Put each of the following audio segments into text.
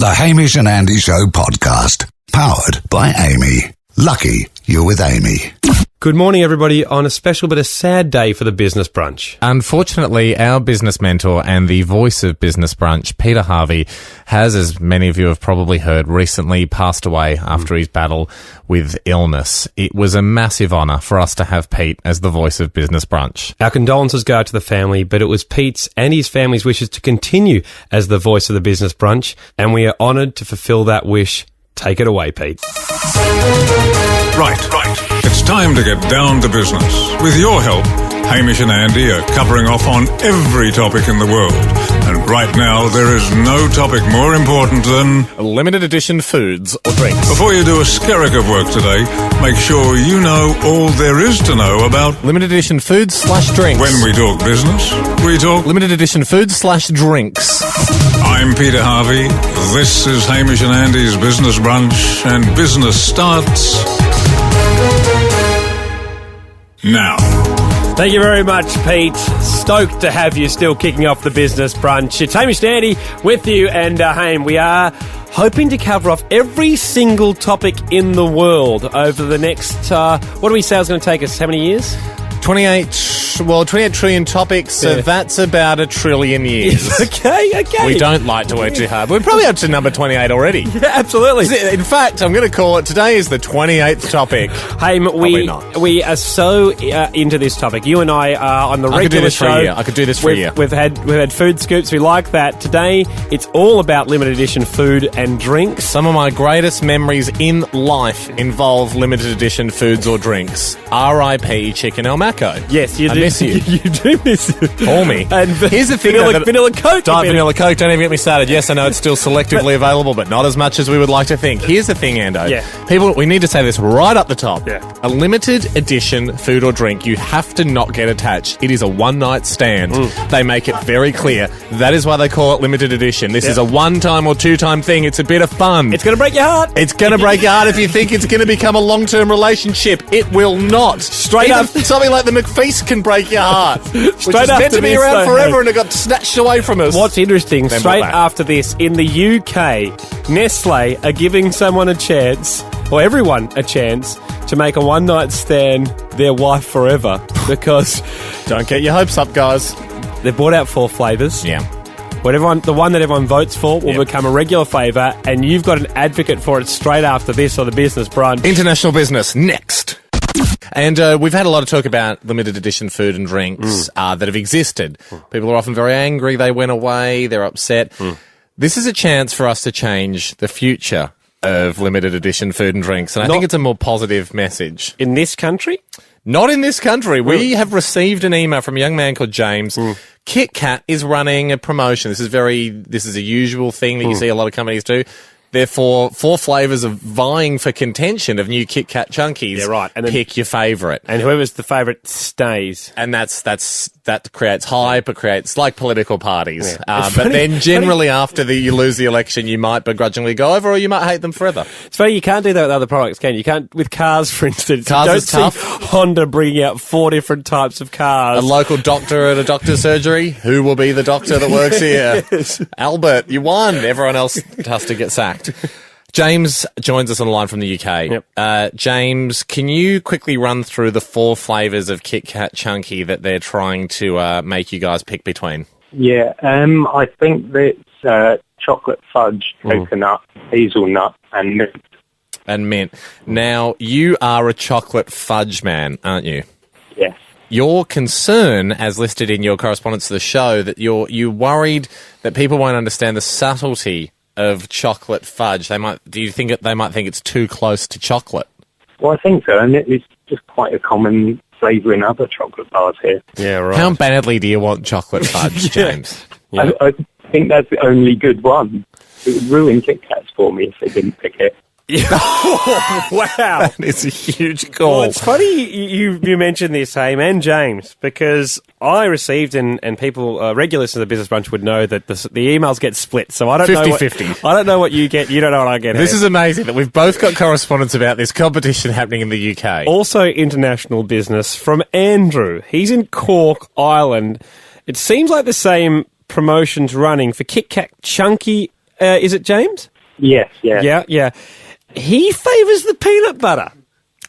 The Hamish and Andy Show podcast. Powered by Amy. Lucky you're with Amy. Good morning, everybody, on a special but a sad day for the Business Brunch. Unfortunately, our business mentor and the voice of Business Brunch, Peter Harvey, has, as many of you have probably heard, recently passed away after his battle with illness. It was a massive honour for us to have Pete as the voice of Business Brunch. Our condolences go out to the family, but it was Pete's and his family's wishes to continue as the voice of the Business Brunch, and we are honoured to fulfil that wish. Take it away, Pete. Right. It's time to get down to business. With your help, Hamish and Andy are covering off on every topic in the world. And right now, there is no topic more important than Limited edition foods or drinks. Before you do a skerrick of work today, make sure you know all there is to know about Limited edition foods/drinks. When we talk business, we talk Limited edition foods/drinks. I'm Peter Harvey. This is Hamish and Andy's Business Brunch, and business starts now. Thank you very much, Pete. Stoked to have you still kicking off the Business Brunch. It's Hamish and Andy with you, and Haim, we are hoping to cover off every single topic in the world over the next, what do we say is going to take us, how many years? 28 trillion topics, so that's about a trillion years. Okay. We don't like to work too hard. We're probably up to number 28 already. Yeah, absolutely. In fact, I'm going to call it, today is the 28th topic. Hey, we are so into this topic. You and I are on the regular show. I could do this for a year. We've had food scoops. We like that. Today, it's all about limited edition food and drinks. Some of my greatest memories in life involve limited edition foods or drinks. R.I.P. Chicken El Maco. Yes, you do. I miss you. You do miss it. Call me. And here's the thing, vanilla Coke. Vanilla Coke, don't even get me started. Yes, I know it's still selectively available, but not as much as we would like to think. Here's the thing, Ando. Yeah. People, we need to say this right up the top. Yeah. A limited edition food or drink, you have to not get attached. It is a one-night stand. They make it very clear. That is why they call it limited edition. This is a one-time or two-time thing. It's a bit of fun. It's going to break your heart. It's going to break your heart if you think it's going to become a long-term relationship. It will not. Straight up. Something like the McFeast can break your heart. Which is Straight meant to be around forever and it got snatched away from us. What's interesting, Then straight what back. after this, in the UK, Nestle are giving someone a chance, or everyone a chance, to make a one-night stand their wife forever. Because Don't get your hopes up, guys. they've brought out 4 flavours. Yeah. The one that everyone votes for will become a regular flavour, and you've got an advocate for it straight after this on the Business Brunch. International business, next. And we've had a lot of talk about limited edition food and drinks that have existed. People are often very angry. They went away. They're upset. This is a chance for us to change the future of limited edition food and drinks. And I think it's a more positive message. In this country? Not in this country. We have received an email from a young man called James. Kit Kat is running a promotion. This is a usual thing that you see a lot of companies do. Therefore, 4 flavours of vying for contention of new Kit Kat Chunkies. Yeah, right. And then pick your favourite. And whoever's the favourite stays. And that creates hype. It creates like political parties. Yeah. But then generally after you lose the election, you might begrudgingly go over, or you might hate them forever. It's funny, you can't do that with other products, can you? You can't, with cars, for instance. Cars you don't is tough. see Honda bringing out 4 different types of cars. A local doctor at a doctor's surgery. Who will be the doctor that works here? Yes. Albert, you won. Everyone else has to get sacked. James joins us on the line from the UK. Yep. James, can you quickly run through the 4 flavours of Kit Kat Chunky that they're trying to make you guys pick between? Yeah, I think that's chocolate fudge, coconut, hazelnut, and mint. And mint. Now, you are a chocolate fudge man, aren't you? Yes. Your concern, as listed in your correspondence to the show, that you're worried that people won't understand the subtlety of chocolate fudge. Do you think they might think it's too close to chocolate? Well, I think so, and it's just quite a common flavour in other chocolate bars here. Yeah, right. How badly do you want chocolate fudge, James? Yeah. I think that's the only good one. It would ruin Kit Kats for me if they didn't pick it. Wow. That is a huge call. Well, it's funny you mentioned this, Haim, and James, because I received, and people, regular listeners of the Business Brunch would know that the emails get split, so I don't know 50-50. I don't know what you get, you don't know what I get. This is amazing that we've both got correspondence about this competition happening in the UK. Also international business from Andrew. He's in Cork, Ireland. It seems like the same promotion's running for Kit Kat Chunky. Is it, James? Yes, yeah. Yeah. He favours the peanut butter.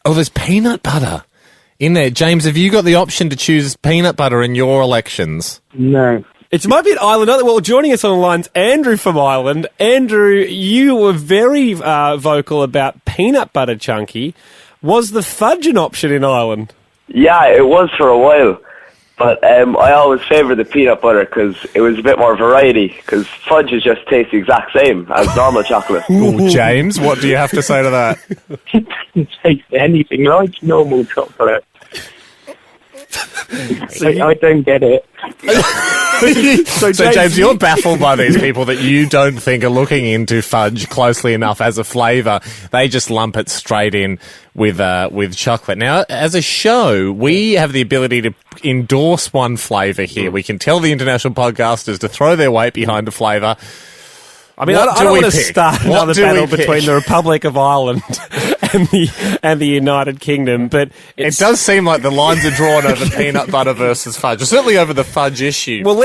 Oh, there's peanut butter in there. James, have you got the option to choose peanut butter in your elections? No. It might be an Ireland. Well, joining us on the line's Andrew from Ireland. Andrew, you were very vocal about peanut butter chunky. Was the fudge an option in Ireland? Yeah, it was for a while. But I always favour the peanut butter because it was a bit more variety, because fudge is just tastes the exact same as normal chocolate. Ooh, James, what do you have to say to that? It doesn't taste anything like normal chocolate. I don't get it. So James, you're baffled by these people that you don't think are looking into fudge closely enough as a flavour. They just lump it straight in with chocolate. Now, as a show, we have the ability to endorse one flavour here. We can tell the international podcasters to throw their weight behind a flavour. I mean, I don't want to start another battle between the Republic of Ireland and the United Kingdom, but it does seem like the lines are drawn over peanut butter versus fudge, or certainly over the fudge issue. Well,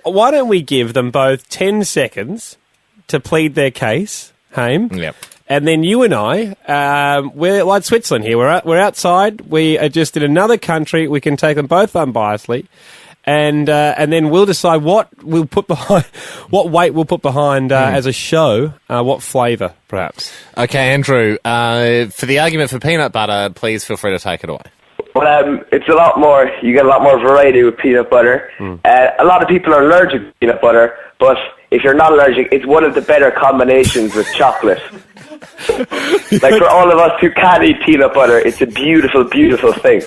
why don't we give them both 10 seconds to plead their case, Haim? Yep. And then you and I, we're like Switzerland here. We're outside. We are just in another country. We can take them both unbiasedly. And then we'll decide what weight we'll put behind as a show, what flavour, perhaps. Okay, Andrew, for the argument for peanut butter, please feel free to take it away. Well, it's a lot more, you get a lot more variety with peanut butter. A lot of people are allergic to peanut butter, but if you're not allergic, it's one of the better combinations with chocolate. Like for all of us who can't eat peanut butter, it's a beautiful, beautiful thing.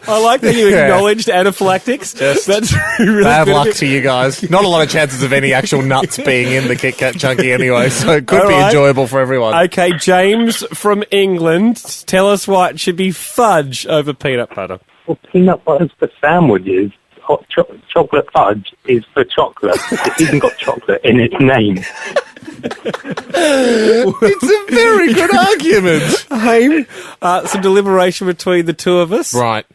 I like that you acknowledged anaphylactics. That's really bad luck to you guys. Not a lot of chances of any actual nuts being in the Kit Kat Chunky anyway, so it could be enjoyable for everyone. Okay, James from England, tell us why it should be fudge over peanut butter. Well, peanut butter's for sandwiches. Hot chocolate fudge is for chocolate. It's even got chocolate in its name. It's a very good argument. Haim, some deliberation between the two of us. Right.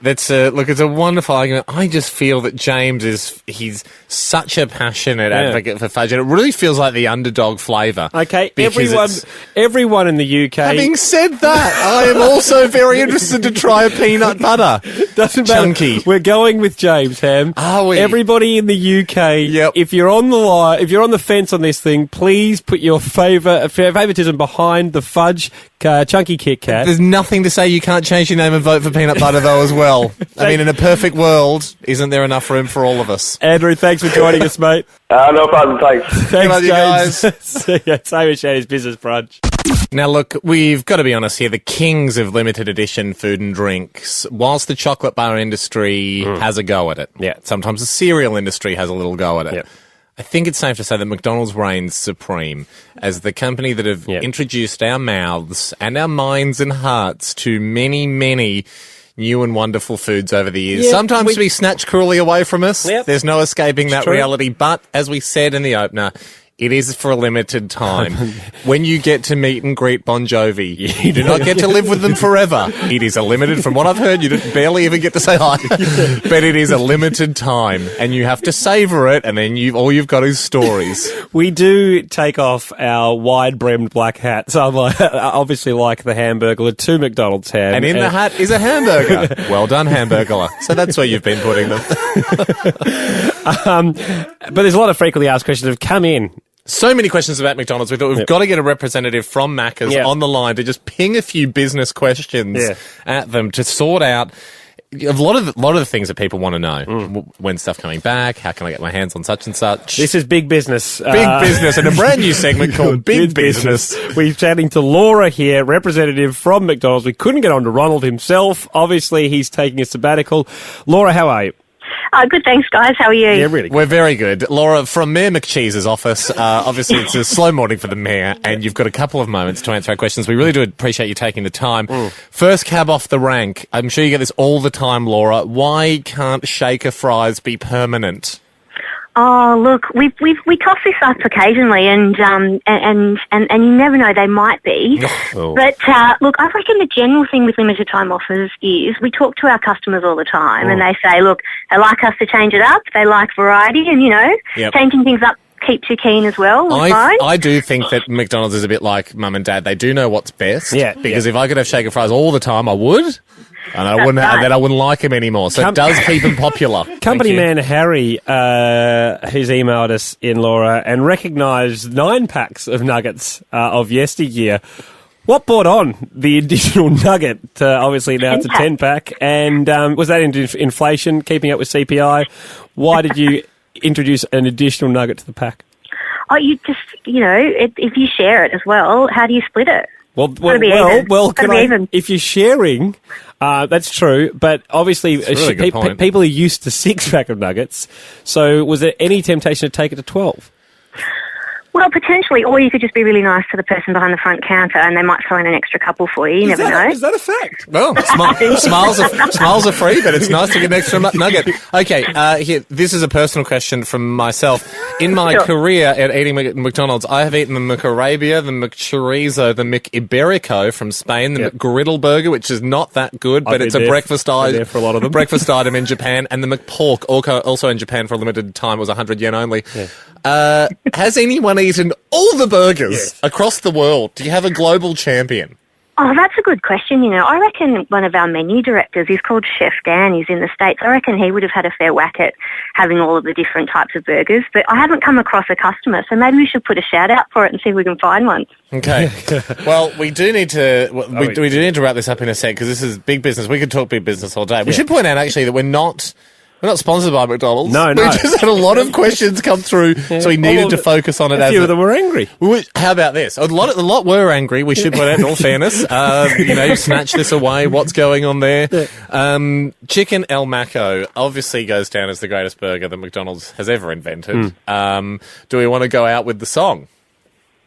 It's a wonderful argument. I just feel that James he's such a passionate advocate for fudge, and it really feels like the underdog flavour. Okay, everyone in the UK. Having said that, I am also very interested to try a peanut butter. Doesn't Chunky. matter. We're going with James, Ham. Are we? Everybody in the UK, if you're on the line, if you're on the fence on this thing, please put your favouritism behind the fudge chunky Kit Kat. There's nothing to say you can't change your name and vote for peanut butter, though, as well. I mean, in a perfect world, isn't there enough room for all of us? Andrew, thanks for joining us, mate. No problem, thanks. Thanks, James. You guys. See ya. Hamish and his business brunch. Now, look, we've got to be honest here. The kings of limited edition food and drinks, whilst the chocolate bar industry has a go at it, sometimes the cereal industry has a little go at it, I think it's safe to say that McDonald's reigns supreme as the company that have introduced our mouths and our minds and hearts to many, many new and wonderful foods over the years. Sometimes to be snatched cruelly away from us. There's no escaping that reality. But as we said in the opener, it is for a limited time. When you get to meet and greet Bon Jovi, you do not get to live with them forever. It is a limited, from what I've heard, you barely even get to say hi. But it is a limited time, and you have to savour it, and then all you've got is stories. We do take off our wide-brimmed black hats. I obviously like the Hamburglar to McDonald's ham. And in the hat is a hamburger. Well done, Hamburglar. So that's where you've been putting them. But there's a lot of frequently asked questions that have come in. So many questions about McDonald's. We thought we've got to get a representative from Macca's on the line to just ping a few business questions at them to sort out a lot of the things that people want to know. When's stuff coming back? How can I get my hands on such and such? This is Big Business. Big Business, and a brand new segment called Big Business. We're chatting to Laura here, representative from McDonald's. We couldn't get on to Ronald himself. Obviously, he's taking a sabbatical. Laura, how are you? Good, thanks, guys. How are you? Yeah, really good. We're very good. Laura, from Mayor McCheese's office, obviously it's a slow morning for the Mayor, and you've got a couple of moments to answer our questions. We really do appreciate you taking the time. First cab off the rank. I'm sure you get this all the time, Laura. Why can't shaker fries be permanent? Oh, look, we toss this up occasionally, and you never know, they might be. But look, I reckon the general thing with limited time offers is we talk to our customers all the time, and they say, look, they like us to change it up, they like variety, and changing things up keeps you keen as well. Fine. I do think that McDonald's is a bit like mum and dad. They do know what's best. Yeah, Because if I could have shaker fries all the time, I would. And I wouldn't. right. Then I wouldn't like him anymore. So it does keep him popular. Company Thank you. man Harry, who's emailed us in, Laura, and recognised 9 packs of nuggets of yesteryear. What brought on the additional nugget, obviously now it's a 10-pack, and was that inflation, keeping up with CPI? Why did you introduce an additional nugget to the pack? Oh, you just, if you share it as well, how do you split it? Even. If you're sharing, that's true, but obviously That's a really good point. people are used to 6-pack of nuggets, so was there any temptation to take it to 12? Well, potentially, or you could just be really nice to the person behind the front counter and they might throw in an extra couple for you. You never know. Is that a fact? Well, smiles are free, but it's nice to get an extra nugget. Okay, here, this is a personal question from myself. In my career at eating McDonald's, I have eaten the McArabia, the McChorizo, the McIberico from Spain, the McGriddle burger, which is not that good, but it's a breakfast item. For a lot of them. Breakfast item in Japan, and the McPork, also in Japan for a limited time, was 100 yen only. Yeah. Has anyone eaten all the burgers across the world? Do you have a global champion? Oh, that's a good question. I reckon one of our menu directors, he's called Chef Dan, he's in the States. I reckon he would have had a fair whack at having all of the different types of burgers, but I haven't come across a customer, so maybe we should put a shout out for it and see if we can find one. Okay. Well, we do need to we do need to wrap this up in a sec, because this is big business. We could talk big business all day. We should point out actually that we're not sponsored by McDonald's. No. We just had a lot of questions come through, so we needed to focus on it. A few of them were angry. How about this? A lot were angry. We should point out, in all fairness, snatch this away. What's going on there? Chicken El Maco obviously goes down as the greatest burger that McDonald's has ever invented. Do we want to go out with the song?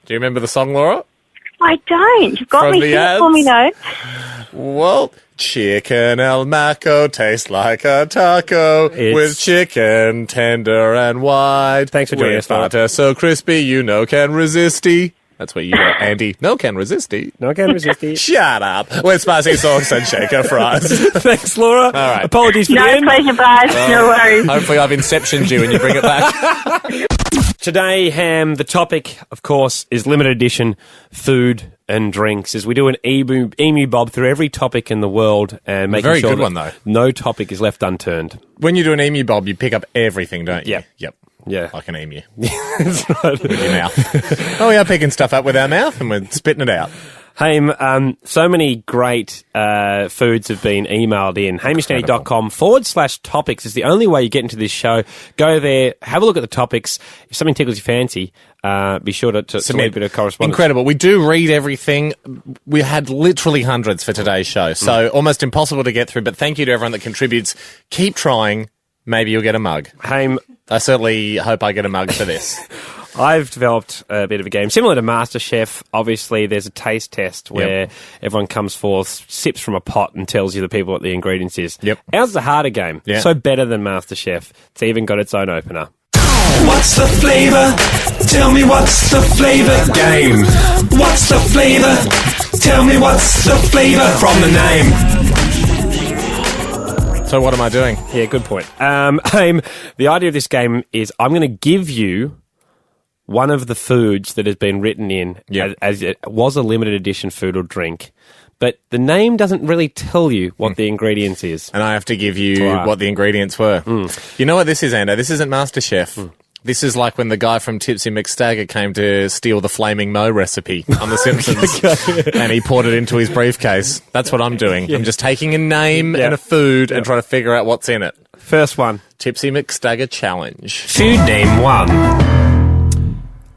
Do you remember the song, Laura? I don't. You've got From me the here ads? for me, though. Well, Chicken El Maco tastes like a taco with chicken tender and wide. Thanks for joining us, Laura. Butter so crispy, can resist-y. That's where you go, Andy. No can resist-y. No can resist. Shut up. With spicy sauce and shaker fries. Thanks, Laura. All right. Apologies for the No end. pleasure, guys. No worries. Hopefully I've inceptioned you and you bring it back. Today, Ham, the topic, of course, is limited edition food and drinks, as we do an emu bob through every topic in the world and making Very sure good that one, though. no topic is left unturned. When you do an emu bob, you pick up everything, don't you? Yep. Like an emu. That's right. With your mouth. We are picking stuff up with our mouth and we're spitting it out. Haim, so many great foods have been emailed in. HamishNanny.com/topics is the only way you get into this show. Go there, have a look at the topics. If something tickles your fancy, be sure to submit a bit of correspondence. Incredible. We do read everything. We had literally hundreds for today's show, so almost impossible to get through, but thank you to everyone that contributes. Keep trying. Maybe you'll get a mug. Haim, I certainly hope I get a mug for this. I've developed a bit of a game similar to MasterChef. Obviously, there's a taste test where everyone comes forth, sips from a pot, and tells you the people what the ingredients is. Yep. Ours is a harder game, so better than MasterChef. It's even got its own opener. What's the flavour? Tell me what's the flavour. Game. What's the flavour? Tell me what's the flavour from the name. So what am I doing? Yeah, good point. Haim, the idea of this game is I'm going to give you one of the foods that has been written in as it was a limited edition food or drink, but the name doesn't really tell you what the ingredients is. And I have to give you what the ingredients were. You know what this is, Ando? This isn't MasterChef. This is like when the guy from Tipsy McStagger came to steal the Flaming Mo recipe on The Simpsons and he poured it into his briefcase. That's what I'm doing. I'm just taking a name and a food and trying to figure out what's in it. First one. Tipsy McStagger challenge. Food name 1.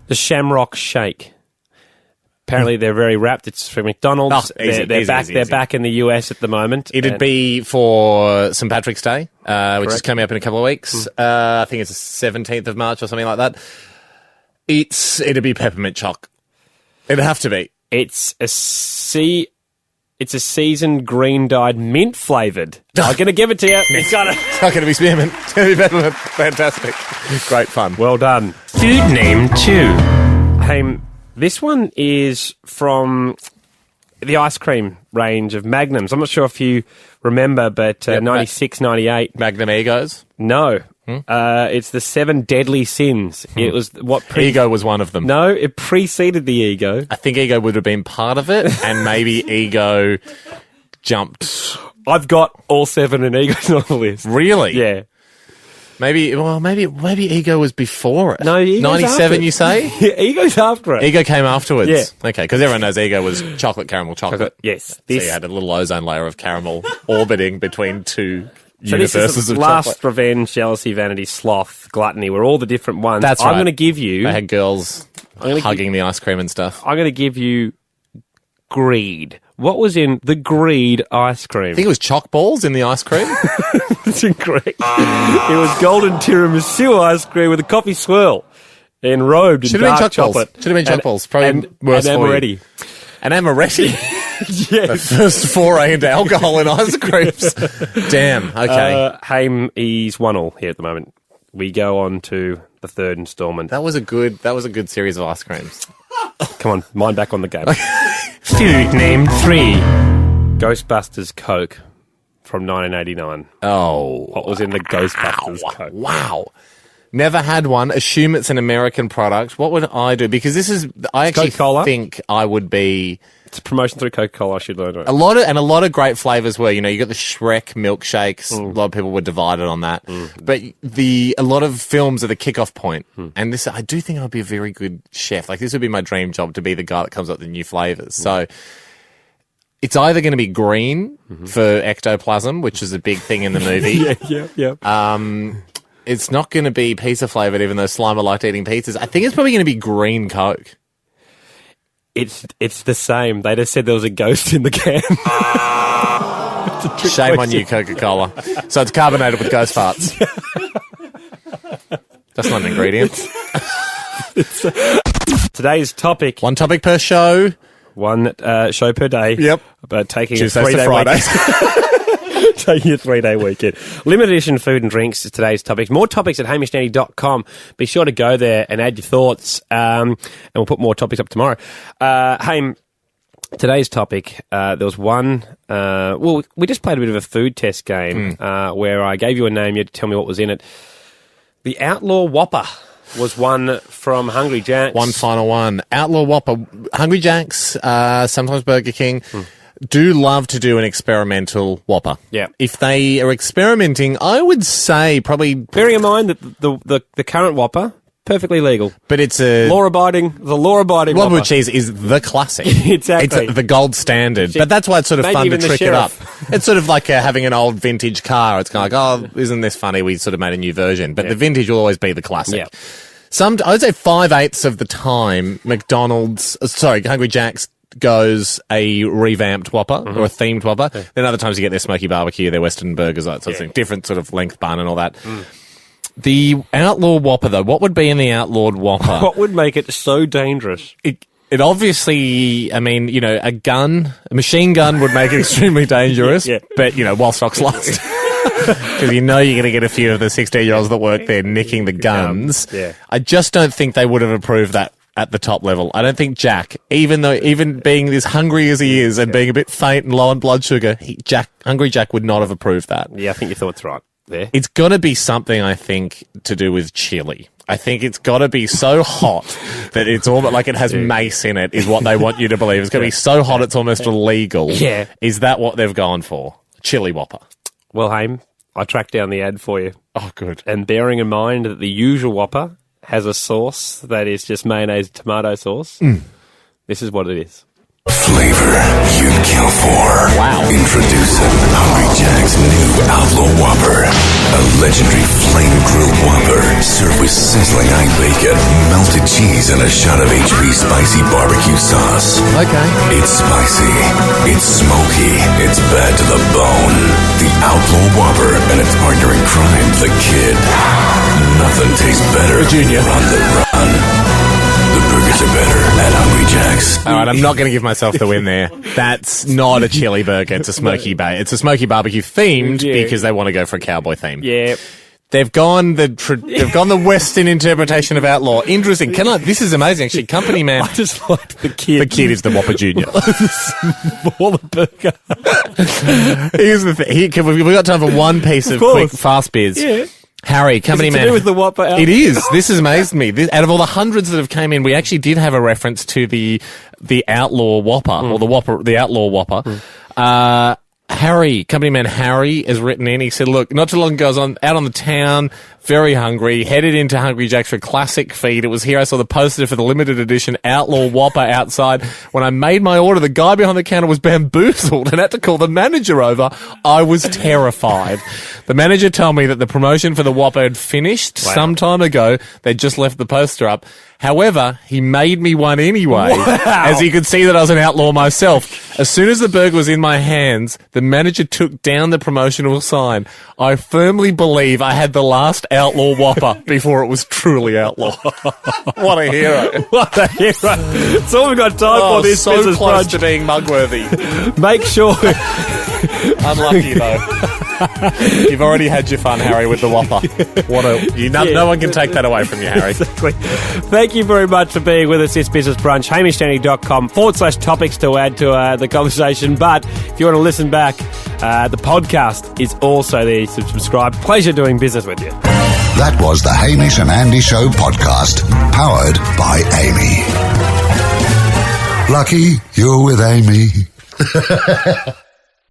The Shamrock Shake. Apparently they're very wrapped. It's from McDonald's. Easy. They're back in the US at the moment. It'd be for St. Patrick's Day, which is coming up in a couple of weeks. I think it's the 17th of March or something like that. It'd be peppermint choc. It'd have to be. It's a seasoned green dyed mint flavoured. I'm going to give it to you. It's got it. It's not going to be spearmint. It's going to be peppermint. Fantastic. Great fun. Well done. Food name 2. Hey, this one is from the ice cream range of Magnums. I'm not sure if you remember, but 96, 98. Magnum Egos? No. It's the 7 deadly sins. It was what Ego was one of them. No, it preceded the ego. I think ego would have been part of it, and maybe ego jumped. I've got all 7 and ego's on the list. Really? Yeah. Maybe ego was before it. No, ego's 97, after it. you say? Yeah, ego's after it. Ego came afterwards. Yeah. Okay, because everyone knows ego was chocolate, caramel, chocolate. Yes. So you had a little ozone layer of caramel orbiting between two So this universes is of lust, chocolate. revenge, jealousy, vanity, sloth, gluttony. We're all the different ones. That's I'm right. going to give you... They had girls gonna hugging the ice cream and stuff. I'm going to give you greed. What was in the greed ice cream? I think it was chalk balls in the ice cream. That's incorrect. It was golden tiramisu ice cream with a coffee swirl enrobed in Should have been dark chalk balls. chocolate. Should have been chalk balls. Probably worse and for you. amaretti. An amaretti. Yes. The first foray into alcohol in ice creams. Damn. Okay. Haim, he's 1-1 here at the moment. We go on to the third instalment. That was a good series of ice creams. Come on, mind back on the game. Food name 3. Ghostbusters Coke from 1989. Oh. What was in the Ghostbusters Coke? Wow. Never had one. Assume it's an American product. What would I do? Because I actually Coca-Cola? think I would be... It's a promotion through Coca-Cola, I should learn. A lot of great flavors were, you got the Shrek milkshakes. A lot of people were divided on that. But a lot of films are the kickoff point. And I do think I'd be a very good chef. Like, this would be my dream job, to be the guy that comes up with the new flavors. So it's either going to be green for ectoplasm, which is a big thing in the movie. Yeah. It's not going to be pizza flavored, even though Slimer liked eating pizzas. I think it's probably going to be green Coke. It's the same. They just said there was a ghost in the can. Shame on you, Coca-Cola. So it's carbonated with ghost farts. That's not an ingredient. Today's topic. One topic per show. One show per day. Yep. But taking Tuesdays a 3-day to Fridays. taking a 3-day weekend. Limited edition food and drinks is today's topics. More topics at hamishnanny.com. Be sure to go there and add your thoughts. And we'll put more topics up tomorrow. Haim, today's topic, there was one... we just played a bit of a food test game where I gave you a name. You had to tell me what was in it. The Outlaw Whopper was one from Hungry Jack's. One final one. Outlaw Whopper. Hungry Jack's, sometimes Burger King... do love to do an experimental Whopper. Yeah. If they are experimenting, I would say probably... Bearing in mind that the current Whopper, perfectly legal. But it's a... Law-abiding Whopper Whopper. with cheese is the classic. Exactly. It's the gold standard. But that's why it's sort of Maybe fun to even the trick it up. sheriff. It's sort of like having an old vintage car. It's kind of like, isn't this funny? We sort of made a new version. But the vintage will always be the classic. Yeah. I would say 5/8 of the time, Hungry Jack's goes a revamped Whopper or a themed Whopper. Then other times you get their smoky barbecue, their Western burgers, that sort of thing. Different sort of length bun and all that. The Outlaw Whopper, though, what would be in the Outlawed Whopper? What would make it so dangerous? It obviously, a machine gun would make it extremely dangerous, but, while stocks last. Because you're going to get a few of the 16-year-olds that work there nicking the guns. I just don't think they would have approved that at the top level. I don't think Jack, even being as hungry as he is and being a bit faint and low on blood sugar, Hungry Jack would not have approved that. Yeah, I think your thought's right there. It's got to be something, I think, to do with chili. I think it's got to be so hot that it's almost like it has mace in it, is what they want you to believe. It's going to be so hot it's almost illegal. Yeah. Is that what they've gone for? Chili Whopper. Well, Haim, I tracked down the ad for you. Oh, good. And bearing in mind that the usual Whopper has a sauce that is just mayonnaise and tomato sauce, this is what it is. Flavor you'd kill for. Wow. Introducing Hungry Jack's new Outlaw Whopper. A legendary flame-grilled Whopper served with sizzling high bacon, melted cheese, and a shot of HB spicy barbecue sauce. Okay. It's spicy. It's smoky. It's bad to the bone. The Outlaw Whopper and its partner in crime, the Kid. Nothing tastes better Junior. on the run. The burgers are better at Hungry Jack's. All right, I'm not going to give myself the win there. That's not a chili burger. It's a smoky it's a smoky barbecue themed because they want to go for a cowboy theme. Yeah. They've gone the Western interpretation of outlaw. Interesting. This is amazing. Actually, company man. I just like the Kid. The Kid is the Whopper Junior. Smaller burger. Here's the thing. We've got time for one piece of quick fast biz. Yeah. Harry, company Is it to man. do with the Whopper? It is. This has amazed me. Out of all the hundreds that have came in, we actually did have a reference to the Outlaw Whopper, or the Outlaw Whopper. Harry, company man Harry, has written in. He said, look, not too long ago, I was out on the town, very hungry, headed into Hungry Jack's for a classic feed. It was here I saw the poster for the limited edition Outlaw Whopper outside. When I made my order, the guy behind the counter was bamboozled and had to call the manager over. I was terrified. The manager told me that the promotion for the Whopper had finished some time ago. They'd just left the poster up. However, he made me one anyway, as he could see that I was an outlaw myself. As soon as the burger was in my hands, the manager took down the promotional sign. I firmly believe I had the last Outlaw Whopper before it was truly outlaw. What a hero. What a hero. That's all we've got time for this so business close brunch. to being mug-worthy. Make sure... Unlucky, though. You've already had your fun, Harry, with the Whopper. No one can take that away from you, Harry. Exactly. Thank you very much for being with us this business brunch. HamishStanley.com/topics to add to the conversation. But if you want to listen back, the podcast is also there to subscribe. Pleasure doing business with you. That was the Hamish and Andy Show podcast, powered by Amy. Lucky you're with Amy.